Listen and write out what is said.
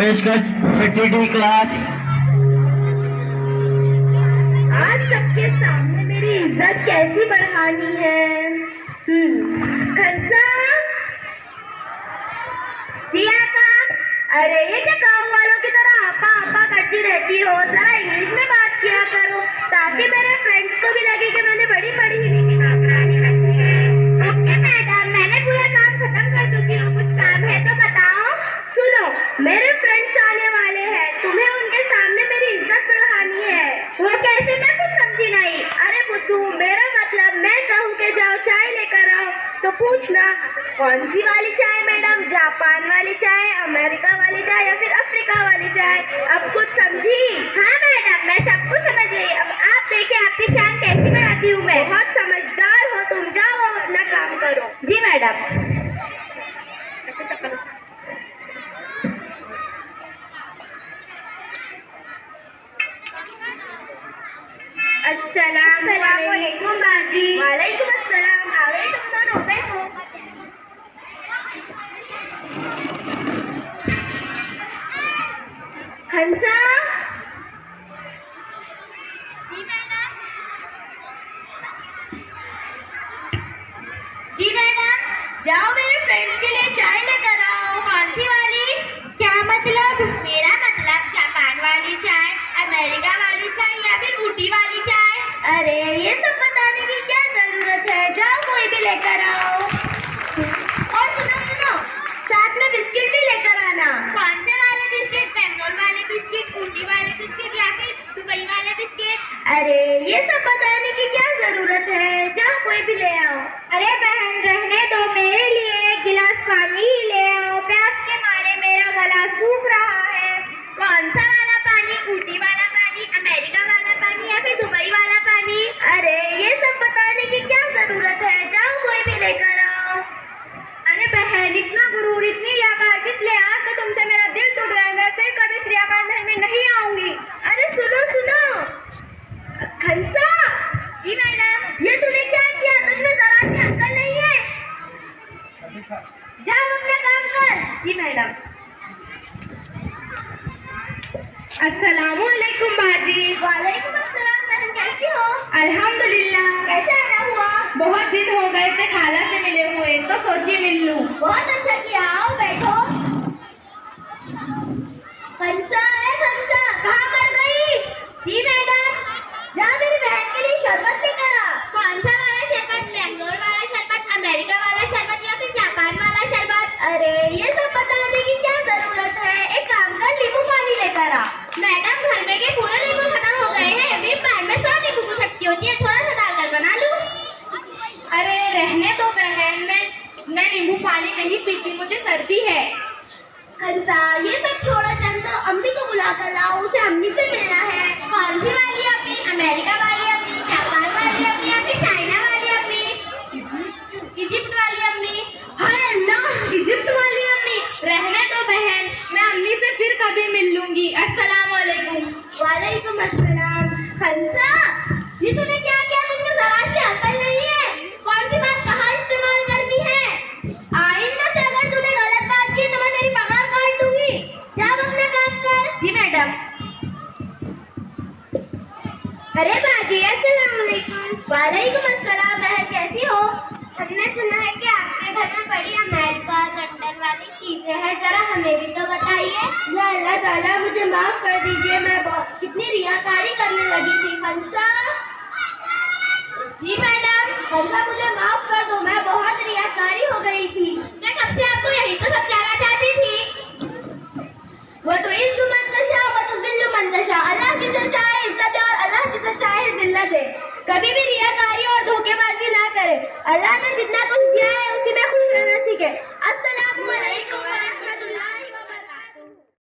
पेशकश छठी D class. आज सबके सामने मेरी इज्जत कैसी बढ़ानी है। खंसा दिया काम। अरे ये क्या काम वालों की तरह आपा आपा करती रहती हो, जरा इंग्लिश में बात किया करो ताकि मेरे फ्रेंड्स को भी लगे कि मैंने बड़ी पढ़ी लिखी नौकरानी रखी है। ओके मैडम, मैंने पूरा काम खत्म कर चुकी हूँ, कुछ काम है तो बताओ। सुनो, मेरे फ्रेंड्स आने वाले हैं, तुम्हें उनके सामने मेरी इज्जत बढ़ानी है। वो कैसे, मैं कुछ समझी नहीं। अरे बुद्धू, मेरा मतलब मैं कहूँ कि जाओ चाय लेकर आओ तो पूछना कौन सी वाली चाय मैडम, जापान वाली चाय, अमेरिका वाली चाय या फिर अफ्रीका वाली चाय। अब कुछ समझी? हाँ मैडम, मैं सब कुछ समझ गई। अब आप देखिए आपकी शान कैसी बढ़ाती हूँ मैं। बहुत समझदार हो तुम, जाओ अपना काम करो। जी मैडम। अस्सलामुअलैकुम बाजी। वालेकुम अस्सलाम। आवे तुम दोनों बैठो। खंसा। जी मैडम। जी मैडम, जाओ मेरे फ्रेंड्स के लिए चाय लेकर आओ। कौन सी वाली? क्या मतलब? मेरा मतलब जापान वाली चाय, अमेरिका वाली चाय या फिर ऊटी वाली चाय। अरे ये सब बताने की क्या जरूरत है, जाओ कोई भी लेकर आओ। और सुनो सुनो, साथ में बिस्किट भी लेकर आना। कौन से वाले बिस्किट? बेंगलोर वाले बिस्किट, ऊटी वाले बिस्किट या फिर दुबई वाले बिस्किट? अरे ये सब बताने की क्या जरूरत है, जाओ कोई भी ले आओ। अरे बहन रहने दो, मेरे लिए एक गिलास पानी ही ले आओ, प्यास के मारे मेरा गला सूख रहा है। कौन सा वाला पानी? ऊटी वाला पानी, अमेरिका वाला पानी या फिर दुबई वाला पानी? अरे ये सब बताने की क्या जरूरत है, जाओ कोई भी लेकर आओ। अरे बहन, इतना गुरूर, इतनी लियाकत किस लिए? आज तो तुमसे मेरा दिल टूट गया, मैं फिर कभी इस लियाकत महल में नहीं आऊंगी। अरे सुनो सुनो खंसा। जी मैडम। ये तूने क्या किया? तुझमें जरा सी अक्ल नहीं है? जाओ अपना काम कर। जी मैडम। अस्सलामुअलैकुम बाजी। वालेकुम अस्सलाम बहन, कैसी हो? अल्हम्दुलिल्लाह। कैसे आना हुआ? बहुत दिन हो गए थे खाला से मिले हुए, तो सोची मिल लूं। बहुत अच्छा किया, आओ बैठो। खंसा है खंसा, कहाँ मर गई? जी मैडम। जा मेरी बहन के लिए शरबत लेकर आ। कौन सा वाला शरबत? बेंगलोर वाला शरबत, अमेरिका वाला शरबत या फिर जापान वाला शरबत? अरे ये सब बताने की क्या जरूरत है, एक काम कर, नींबू पानी लेकर आ। मैडम, घर में के पूरे नींबू खत्म हो गए हैं, अभी पान में 100 नींबू की खट्टी होती है, थोड़ा सा डालकर बना लूं? अरे रहने दो बहन, मैं नींबू पानी नहीं पीती, मुझे सर्दी है। खंसा, ये सब छोड़ो, चल तो अम्मी को बुला कर लाओ, उसे अम्मी से मिलना है। कौन सी वाली अम्मी? अमेरिका वाली अम्मी, जापान वाली अम्मी या फिर चाइना वाली अम्मी, इजिप्ट वाली अम्मी? हाय अल्लाह, इजिप्ट वाली अम्मी। रहने दो बहन, मैं अम्मी से फिर कभी मिल लूंगी। अस्सलामुअलैकुम। वालेकुम अस्सलाम। खंसा, ये तूने क्या किया? तुझमें जरा सी अकल नहीं है, कौन सी बात कहाँ इस्तेमाल करनी है? आइंदा से अगर तूने गलत बात की तो मैं तेरी पगार काट दूंगी। जा अपना काम कर। जी मैडम। अरे बाजी, अस्सलाम वालेकुम। वालेकुम अस्सलाम। बहन कैसी हो? हमने सुना है कि आपके घर में बड़ी अमेरिका लंदन वाली चीजें हैं, जरा हमें भी तो बताइए। या अल्लाह ताला मुझे माफ कर दीजिए, मैं कितनी रियाकारी करने लगी थी। खंसा। जी मैडम। खंसा, मुझे माफ कर दो, मैं बहुत रियाकारी हो गई थी। मैं कब से आपको यही तो समझाना चाहती थी। वो तो इज्जत मंतशा, वो तो जिल्ल मंतशा। अल्लाह जिसे चाहे इज्जत दे और अल्लाह जिसे चाहे जिल्लत दे। कभी भी रियाकारी और धोखेबाजी ना करे। अल्लाह ने जितना कुछ दिया है उसी में खुश रहना सीखे। अस्सलामु अलैकुम व रहमतुल्लाह।